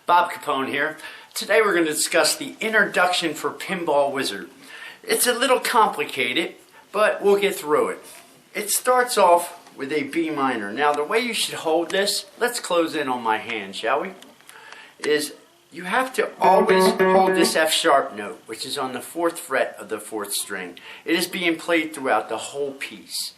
Bob Capone here. Today we're going to discuss the introduction for Pinball Wizard. It's a little complicated, but we'll get through it. It starts off with a B minor. Now the way you should hold this, let's close in on my hand, shall we? Is you have to always hold this F sharp note, which is on the 4th fret of the 4th string. It is being played throughout the whole piece.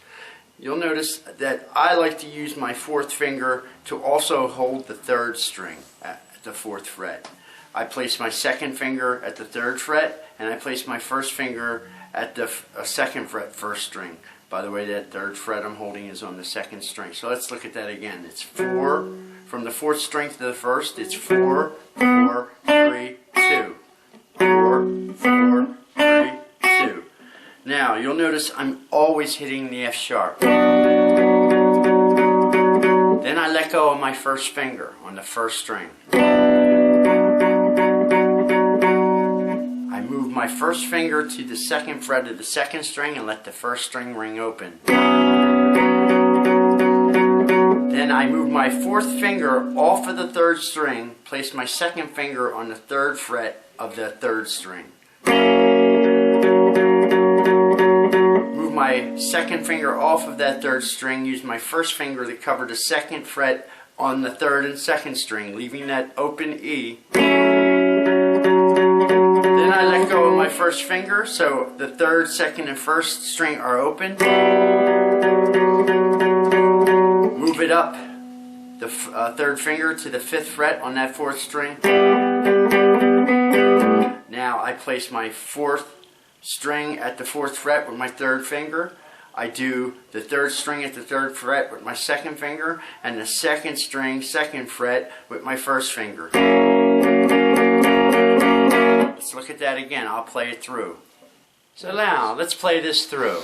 You'll notice that I like to use my 4th finger to also hold the 3rd string at the 4th fret. I place my 2nd finger at the 3rd fret, and I place my 1st finger at the 2nd fret 1st string. By the way, that 3rd fret I'm holding is on the 2nd string. So let's look at that again. It's 4 from the 4th string to the 1st. It's 4, 4, 3, 2. 4, 4, 3, 2. Now you'll notice I'm always hitting the F sharp. Then I let go of my 1st finger on the 1st string. I move my 1st finger to the 2nd fret of the 2nd string and let the 1st string ring open. Then I move my 4th finger off of the 3rd string, place my 2nd finger on the 3rd fret of the 3rd string. Move my 2nd finger off of that 3rd string, use my 1st finger to cover the 2nd fret on the 3rd and 2nd string, leaving that open E. Then I let go of my 1st finger, so the 3rd, 2nd, and 1st string are open. Move it up the 3rd finger to the 5th fret on that 4th string. Now I place my 4th string at the 4th fret with my 3rd finger. I do the 3rd string at the 3rd fret with my 2nd finger, and the 2nd string, 2nd fret with my 1st finger. Let's look at that again. I'll play it through. So now, let's play this through.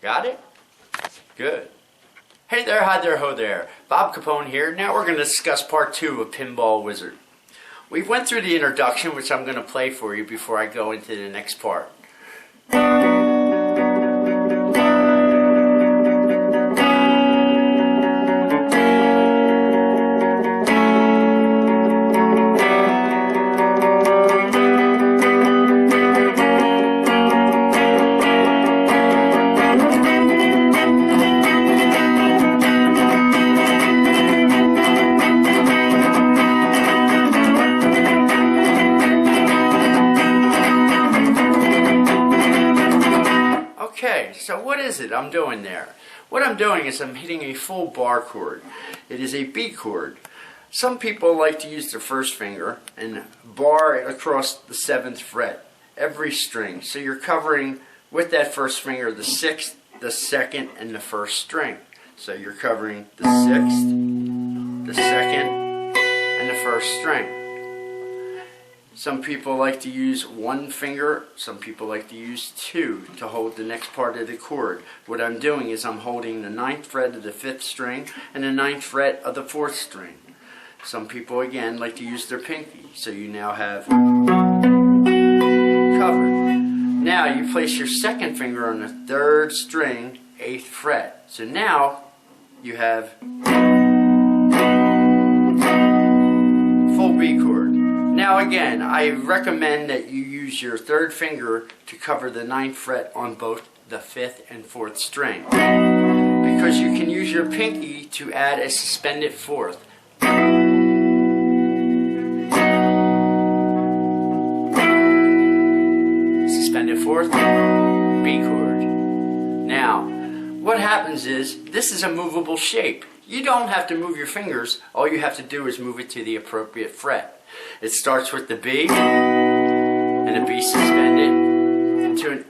Got it? Good. Hey there, hi there, ho there. Bob Capone here. Now we're going to discuss part 2 of Pinball Wizard. We went through the introduction, which I'm going to play for you before I go into the next part. Okay, so what is it I'm doing there? What I'm doing is I'm hitting a full bar chord. It is a B chord. Some people like to use their 1st finger and bar it across the 7th fret, every string. So you're covering with that 1st finger the 6th, the 2nd, and the 1st string. So you're covering the 6th, the 2nd, and the 1st string. Some people like to use 1 finger, some people like to use 2 to hold the next part of the chord. What I'm doing is I'm holding the 9th fret of the 5th string and the 9th fret of the 4th string. Some people again like to use their pinky, so you now have covered. Now you place your 2nd finger on the 3rd string, 8th fret. So now you have full B chord. Now again, I recommend that you use your 3rd finger to cover the 9th fret on both the 5th and 4th string, because you can use your pinky to add a suspended 4th. Suspended 4th, B chord. Now, what happens is, this is a movable shape. You don't have to move your fingers, all you have to do is move it to the appropriate fret. It starts with the B, and a B suspended, to an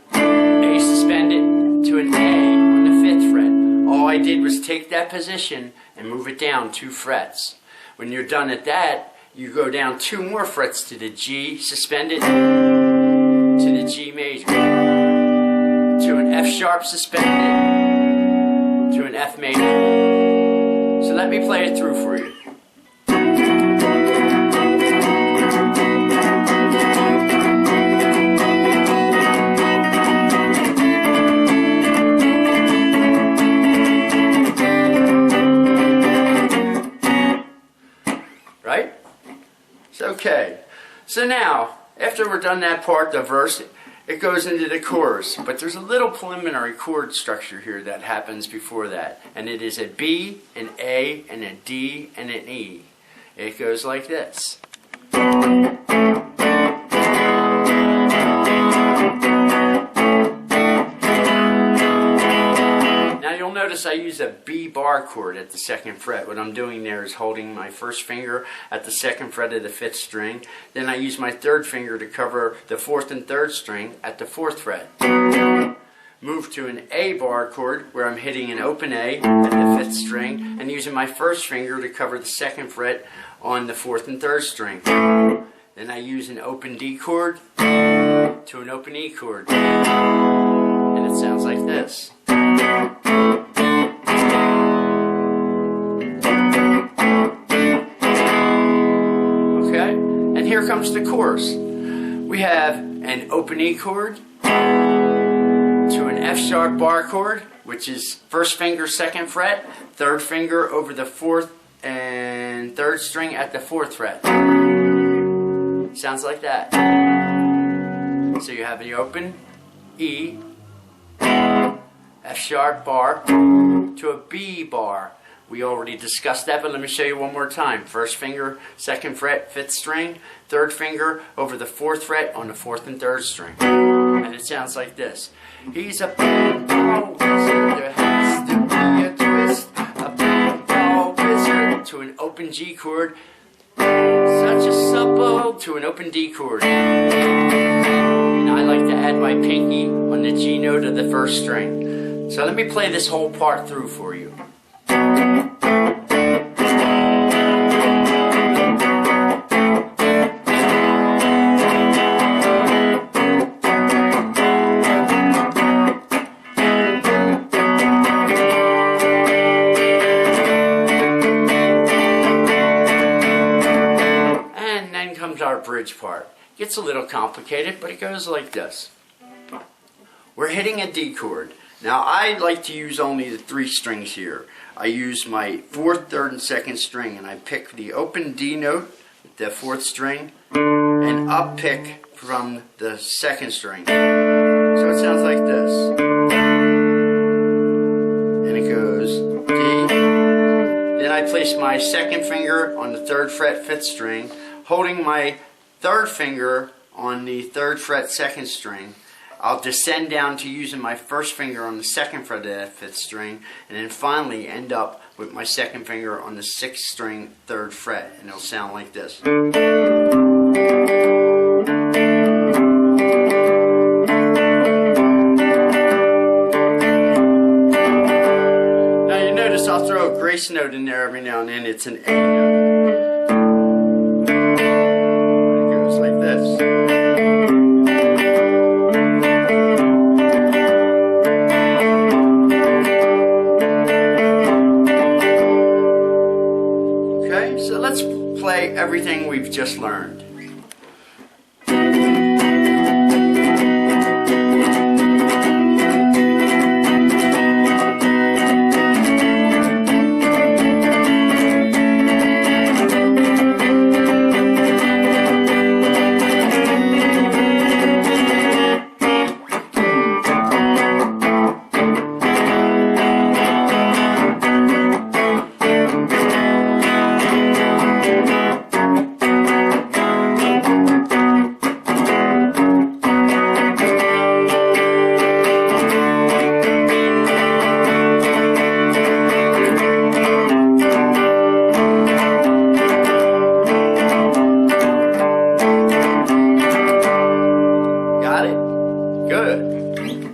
A suspended, to an A on the 5th fret. All I did was take that position and move it down 2 frets. When you're done at that, you go down 2 more frets to the G suspended, to the G major, to an F sharp suspended, to an F major. So let me play it through for you. Right? It's okay. So now, after we're done that part, the verse, it goes into the chorus. But there's a little preliminary chord structure here that happens before that. And it is a B, an A, and a D, and an E. It goes like this. Notice I use a B bar chord at the 2nd fret. What I'm doing there is holding my first finger at the 2nd fret of the 5th string. Then I use my 3rd finger to cover the 4th and 3rd string at the 4th fret. Move to an A bar chord where I'm hitting an open A at the 5th string and using my 1st finger to cover the 2nd fret on the 4th and 3rd string. Then I use an open D chord to an open E chord. And it sounds like this. Here comes the chorus. We have an open E chord to an F sharp bar chord, which is 1st finger 2nd fret, 3rd finger over the 4th and 3rd string at the 4th fret. Sounds like that. So you have the open E, F sharp bar to a B bar. We already discussed that, but let me show you one more time. 1st finger, 2nd fret, 5th string, 3rd finger over the 4th fret on the 4th and 3rd string. And it sounds like this. He's a pinball wizard, there has to be a twist. A pinball wizard to an open G chord. Such a supple to an open D chord. And I like to add my pinky on the G note of the 1st string. So let me play this whole part through for you. Our bridge part. Gets a little complicated, but it goes like this. We're hitting a D chord. Now I like to use only the 3 strings here. I use my 4th, 3rd, and 2nd string, and I pick the open D note, the 4th string, and up pick from the 2nd string. So it sounds like this. And it goes D. Then I place my 2nd finger on the 3rd fret, 5th string, holding my 3rd finger on the 3rd fret 2nd string. I'll descend down to using my 1st finger on the 2nd fret of that 5th string, and then finally end up with my 2nd finger on the 6th string 3rd fret, and it'll sound like this. Now you notice I'll throw a grace note in there every now and then. It's an A note. So let's play everything we've just learned. Good.